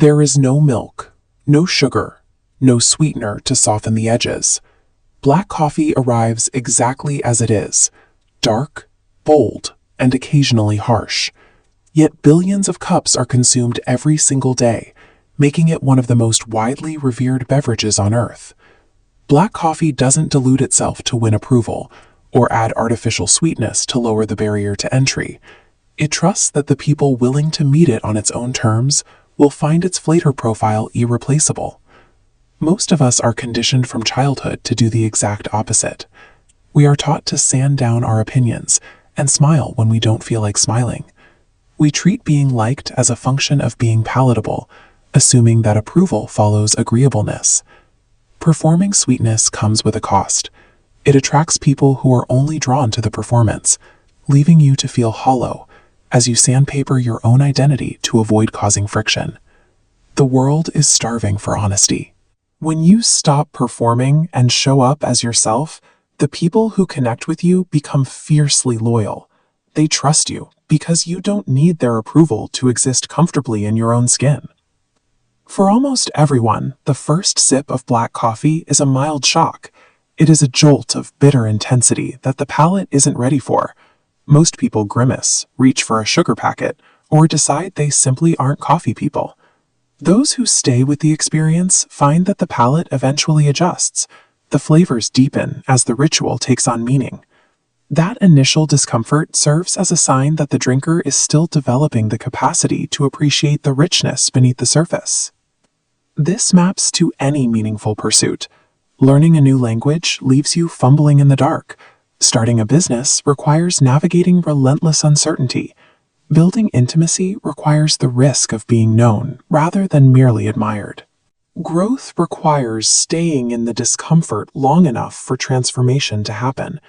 There is no milk, no sugar, no sweetener to soften the edges. Black coffee arrives exactly as it is, dark, bold, and occasionally harsh. Yet billions of cups are consumed every single day, making it one of the most widely revered beverages on Earth. Black coffee doesn't dilute itself to win approval, or add artificial sweetness to lower the barrier to entry. It trusts that the people willing to meet it on its own terms will find its flavor profile irreplaceable. Most of us are conditioned from childhood to do the exact opposite. We are taught to sand down our opinions and smile when we don't feel like smiling. We treat being liked as a function of being palatable, assuming that approval follows agreeableness. Performing sweetness comes with a cost. It attracts people who are only drawn to the performance, leaving you to feel hollow as you sandpaper your own identity to avoid causing friction. The world is starving for honesty. When you stop performing and show up as yourself, the people who connect with you become fiercely loyal. They trust you because you don't need their approval to exist comfortably in your own skin. For almost everyone, the first sip of black coffee is a mild shock. It is a jolt of bitter intensity that the palate isn't ready for. Most people grimace, reach for a sugar packet, or decide they simply aren't coffee people. Those who stay with the experience find that the palate eventually adjusts. The flavors deepen as the ritual takes on meaning. That initial discomfort serves as a sign that the drinker is still developing the capacity to appreciate the richness beneath the surface. This maps to any meaningful pursuit. Learning a new language leaves you fumbling in the dark. Starting a business requires navigating relentless uncertainty. Building intimacy requires the risk of being known rather than merely admired. Growth requires staying in the discomfort long enough for transformation to happen.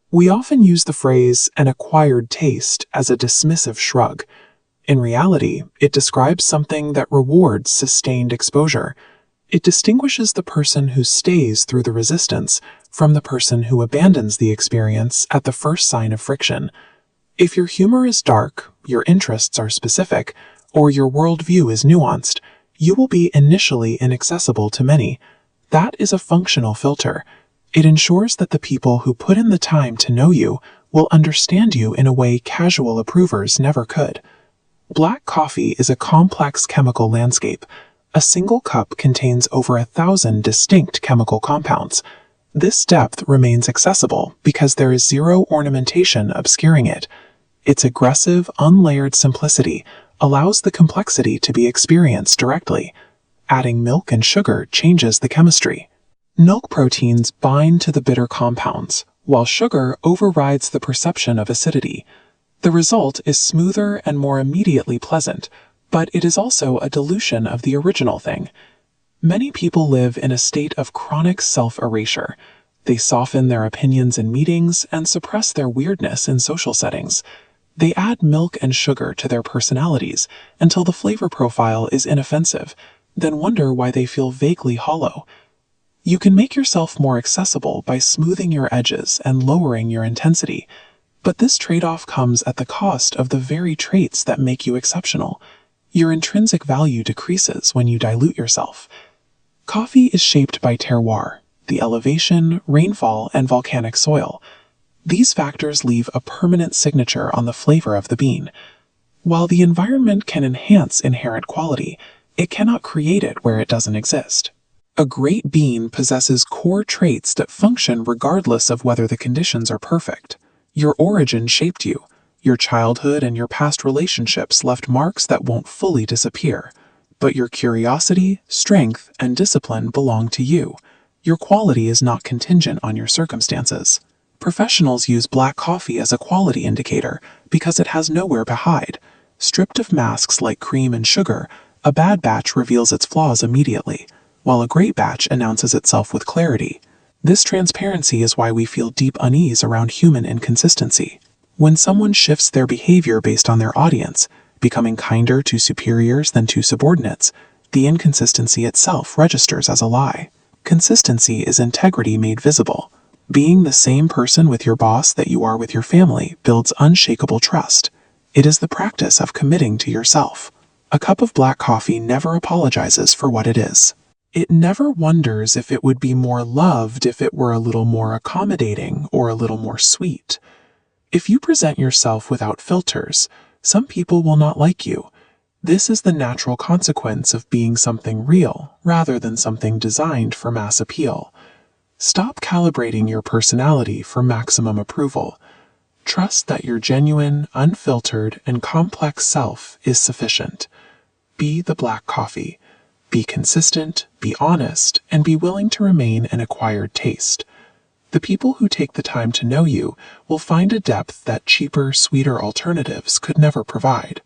We often use the phrase "an acquired taste" as a dismissive shrug. In reality, it describes something that rewards sustained exposure. It distinguishes the person who stays through the resistance from the person who abandons the experience at the first sign of friction. If your humor is dark, your interests are specific, or your worldview is nuanced, you will be initially inaccessible to many. That is a functional filter. It ensures that the people who put in the time to know you will understand you in a way casual approvers never could. Black coffee is a complex chemical landscape. A single cup contains over 1,000 distinct chemical compounds. This depth remains accessible because there is zero ornamentation obscuring it. Its aggressive, unlayered simplicity allows the complexity to be experienced directly. Adding milk and sugar changes the chemistry. Milk proteins bind to the bitter compounds, while sugar overrides the perception of acidity. The result is smoother and more immediately pleasant, but it is also a dilution of the original thing. Many people live in a state of chronic self-erasure. They soften their opinions in meetings and suppress their weirdness in social settings. They add milk and sugar to their personalities until the flavor profile is inoffensive, then wonder why they feel vaguely hollow. You can make yourself more accessible by smoothing your edges and lowering your intensity, but this trade-off comes at the cost of the very traits that make you exceptional. Your intrinsic value decreases when you dilute yourself. Coffee is shaped by terroir, the elevation, rainfall, and volcanic soil. These factors leave a permanent signature on the flavor of the bean. While the environment can enhance inherent quality, it cannot create it where it doesn't exist. A great bean possesses core traits that function regardless of whether the conditions are perfect. Your origin shaped you. Your childhood and your past relationships left marks that won't fully disappear. But your curiosity, strength, and discipline belong to you. Your quality is not contingent on your circumstances. Professionals use black coffee as a quality indicator because it has nowhere to hide. Stripped of masks like cream and sugar, a bad batch reveals its flaws immediately, while a great batch announces itself with clarity. This transparency is why we feel deep unease around human inconsistency. When someone shifts their behavior based on their audience, becoming kinder to superiors than to subordinates, the inconsistency itself registers as a lie. Consistency is integrity made visible. Being the same person with your boss that you are with your family builds unshakable trust. It is the practice of committing to yourself. A cup of black coffee never apologizes for what it is. It never wonders if it would be more loved if it were a little more accommodating or a little more sweet. If you present yourself without filters, some people will not like you. This is the natural consequence of being something real rather than something designed for mass appeal. Stop calibrating your personality for maximum approval. Trust that your genuine, unfiltered, and complex self is sufficient. Be the black coffee. Be consistent, be honest, and be willing to remain an acquired taste. The people who take the time to know you will find a depth that cheaper, sweeter alternatives could never provide.